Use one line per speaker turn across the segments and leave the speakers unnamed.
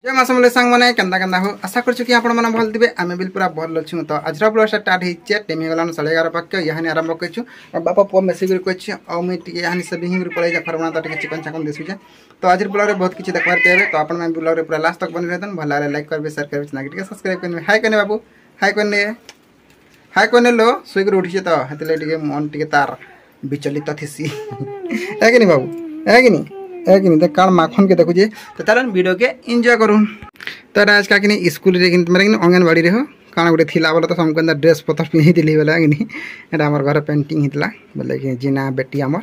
जय माँ समले सांग मैंने केन्दा केन्दा हो आशा करछु कि आपण माने भल दिबे आमे बिल पूरा भल लछु। तो आज ब्लॉग स्टार्ट हिचे टेमी गलान 11:30 पाक यहानी आरंभ करछु और बापा पो मेसेज कर कहछि और मैं टिके यहानी से बिहिंग पळे जा फरमाना त टिके चिकन चाकन देसु जे। तो आज ब्लॉग रे बहुत किछि देखबार पेबे। तो आपण माने ब्लॉग रे पूरा लास्ट तक बनि रहतन भल लागे लाइक करबे शेयर करबे चैनल टिके सब्सक्राइब करबे। हाय कने बाबू हाय कने लो सुई कर उठिसे तो हतले टिके मन टिके तार विचलित थिसी है कि नहीं बाबू है कि नहीं तो कान माखन के देखु जे। तो चलन वीडियो के एंजॉय करूँ। तो आज का कि स्कूल रे मारे अंगनवाड़ी रे हो काना गोटे थिला बोले तो हमको ड्रेस पतर पिंधि दिली बोले कि एटा हमर घर पेंटिंग हितला बोले कि जीना बेटी हमर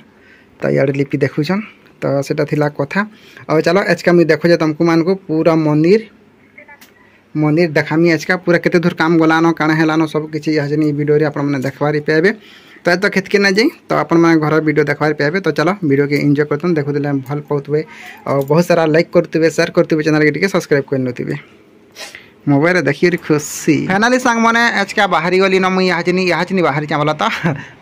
तो यार लिपि देखुछन। तो सेटा थिला कथा और चलो आज का मुझे देखो जे तुमको मान को पूरा मंदिर देखामी आज का पूरा केते दूर काम गलानो काना हेलानो सब किछि हजनी वीडियो रे आपण माने देखबारी पेबे। तो खेत के ना जाई तो अपन मैं घर वीडियो देखबार पे। तो चलो वीडियो के एंजॉय करते देखु दिले भल पाउतबे और बहुत सारा लाइक करते शेयर करते चैनल के टिके सब्सक्राइब कर नथिबे मोबाइल रे देखिए खुशी फाइनली सांग माने आज का बाहरी गली न मुई याजनी बाहरी चा बोला तो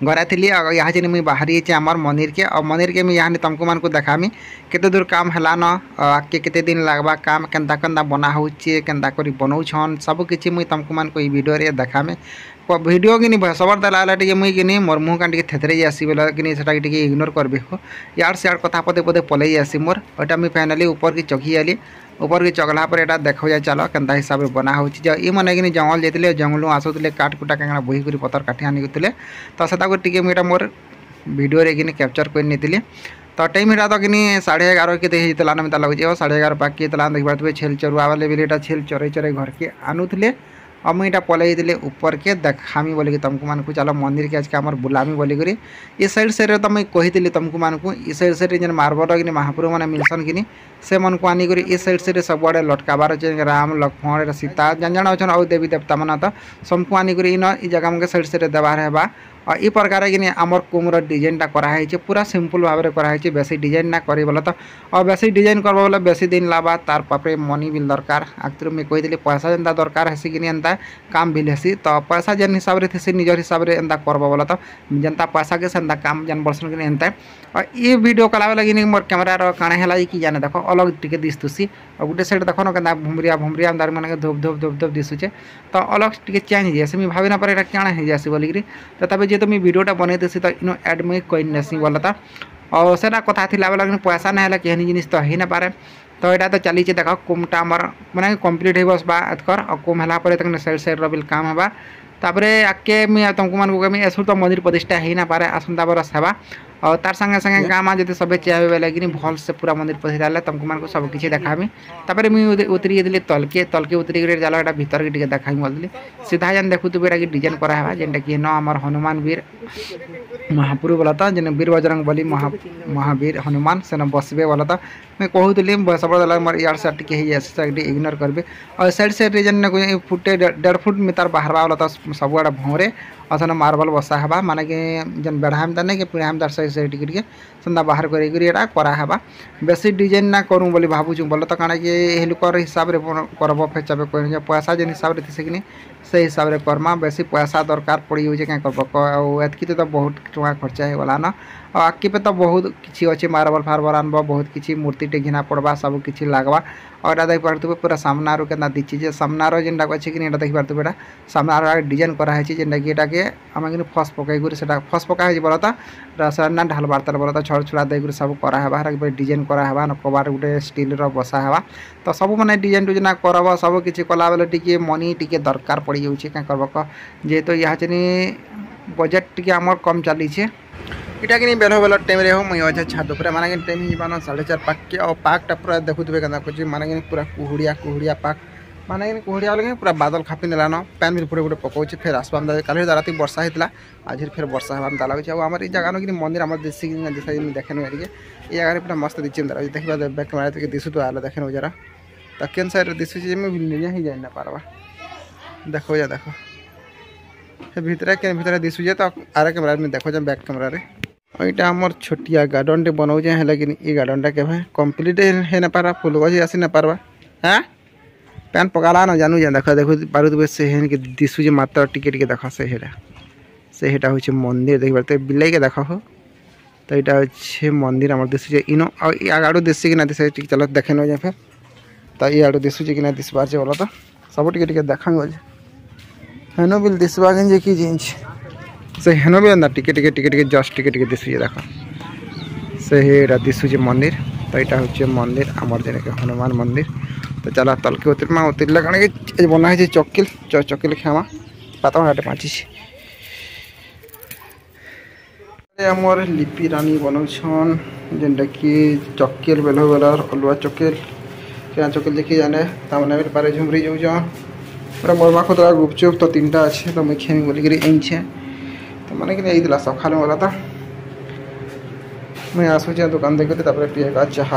घरे थिली और याजनी मुई बाहरी चे हमर मंदिर के और मंदिर के मैं यानी तुमको मान को देखामी केते दूर काम हला न आके केते दिन लागबा काम केंता केंता बना होचे केंता करी बनौ छन सब किछि मुई तुमको मान को ई वीडियो रे देखामे वीडियो कि सबर दलाला टे मुई कि मोर मुँह कान टे थेथरे आसी बोला कि टे इग्नोर करबे हो यार से कथा पदे पदे पलई आसी मोर ओटा मुई फाइनाली ऊपर की चघी आली ऊपर की चगला पर एटा देखो जाए चलो केंता हिसाब से बना हो ये मैंने कि जंगल जाते जंगल आसुले काट कुटा क्या बोही कर पतर काटी आनिले तो से टे मुझे मोर वीडियो रे कि कैप्चर कर। तो टाइम हिटा तो कि 11:30 के होता ना लगे 11:30 पाक के देख पारे छेल चरुआ वाले भी छेल चरे चरे घर के आनुले और मुझे पलई दिले ऊपर के देखामी बोलिकी तुमको मान को चलो मंदिर के आज के आम बुलामी बोलिकी ये साइड तो मुझे कही तुमको मान को ये साइड जेन मार्बल कि महाप्रभु मैंने मिलसन कि से मन को आनिक ये साइड से सबुआड़े लटकाबार अच्छे राम लक्ष्मण सीता जान जान अच्छा और देवी देवता मन तो सबको आनिक इन जगह मुझे साइड से देवार है और ये प्रकार कि आमर कुमर डिजाइनटा कराई पूरा सिंपल भाव में कराई बेसी डिजाइन ना करी बोला तो और बेसी डिजाइन करबो बोले बेसी दिन लाबा तार पापे मनी बिल दरकार आखिर मुझे कही पैसा जेनता दरकार हेसी कि एंता काम बिल हेसी तो पैसा जेन हिसाब से थी निजर हिसाब से एंता करबो बोला तो जेनता पैसा के सेंता काम जान बरसन कि एंता और ये वीडियो कला लगे मोर कैमरा काणे है कि जाने देखो अलग टिके दिशुसी और गोटे साइड देख न क्या भुमरिया दार मैंने धूप धूप धूप धूप दिशुचे तो अलग टिके चेंज हो जाए भावी ना पारे क्या हो जाए बोलिकी तो तब जेहतु मुझे वीडियोटा बनईसी तो इन एड मुझे कहीनेसी बोला तो और से कथा थी बोला पैसा ना कहनी जिन तो हो ना पारे तो यहाँ तो चली देख कुमटा आमर मैंने कम्प्लीट हो बसवा एतकर और कुम है साइड साइड बिल काम है तापरे आके मुझे तुमको मान को कमी एसुर तो मंदिर प्रतिष्ठा हो ना पारे आसंता बरस है और तार संगे संगे गाँव में जो सब चाहे लगे भल से पूरा मंदिर प्रतिष्ठा तुमको मान को सब किसी देखामी तापर मुझे उतरी गली तलके उतरी गली जाला भीतर के देखामी बोलती सीधा जान देखु तो कि डिजाइन करावा जेनटा कि आमर हनुमान वीर महाप्रभु बोला था जेन वीर बजरंग बली महावीर हनुमान से बसबे बोला था मैं कहूली सब मोर यार से टे इग्नोर करबे और साइड साइड जेन फुटे 1.5 फुट मीटर बाहर बोला तो सबुआड़े भौरे अथन मार्बल बसा है माने कि जेन बेढ़ाम दाने कि पीढ़ाम दार साइड साइड टिके सेंता बाहर करा करावा बेसी डिजाइन ना करूँ बोली भावुँ बोले तो काଣା कि लुकर हिसाब से करब फेचबे कह पैसा जेन हिसाब से थी से हिसाब से करमा बेसी पैसा दरकार पड़ी जाए क्या करब एतकी तो बहुत टका खर्चा होगा ना और आगे पे तो बहुत किसी अच्छे मार्बल फार्बल आनब बहुत किसी मूर्ति टे घिना पड़वा सब किसी लगवा और देख पारे पूरा सामनार के दीची सामनार जेनटा अच्छे कि देख पारे सामनार डिजाइन कराई जेनटा कि के आम कि फस पकईकर से फस पकाई बोला तो रसना ढाल बार्तार बोला तो छड़ छुड़ा देकर सब करावा डिजाइन करावा कबार गोटे स्टील बसा है तो सब मैंने डिजाइन डुजाइन करब सब किसी कला बेले टी मनी टी दरकार पड़ जाऊँगी क्या करब जेहेतु यहाँ बजेट टी आम कम चली इटा कि बेल बेल टाइम रे हो मुझे अच्छे छात पर माने टाइम जान 4:30 पाक के और पाकटा पूरा देखुवे क्या माने पूरा कुहुड़िया पाक माने कुहुड़िया बोले पूरा बादल खापी नेलान पैन भी पूरे गोटे पकाऊे फिर आसवा कल राति वर्षा होता आज फिर वर्षा हवा लगे और आम जगह कि मंदिर आम देसी देखे ये जगह पूरा मस्त दिखे देखा बैक कैमेरा दिशु तो आलो देखे जरा तो केन साइड दिशुचे ही जाए ना पार्बा देखो जा देखो भितर के भितर दिशुचे तो आर कैमेरा में देखो बैक कैमेरा यहाँ आमर छोटिया गार्डन टे बनाऊे है लेकिन ये गार्डनटा के कम्प्लीट है ना पारा फुल गज आसी ना पार्बा हाँ पैन पकाला ना जानू जा देख देखो पारे से दिशुचे मात्र टिके टिके देख से हूँ मंदिर देख पारे बिलाई के देख हो तो यहाँ हे मंदिर आम दिशुचे इन आगाड़ू दिशे कि ना दिशे चलो देखे न फिर तो इे दिशुचे कि दिशबार जे बोला तो सब टे देखा हेन भी दिशवा जे कि जिन से हेन भी अंदर टिके जस्ट टिके दिशुचे देख से दिशुचे मंदिर तो यहाँ हूँ मंदिर आमर जेने हनुमान मंदिर तो चला तलके उतरमा उतरले कण कि बना है चकिल चकिल खेमा पाता घाटे पाची आमर लिपि रानी बनाऊन जेनटा कि चकिल बेल बेलर अलुआ चकिल क्या चकिल देखी जाने तमने पारे झुमरी जाऊन पूरा मोरमा खुदरा गुपचुप तो 3टा अच्छे तो मुझे खेमी बोलिक आईछे तो मैंने कि सकाल वाला तो मुझे आसूचे दुकान देखते पीएगा चाह।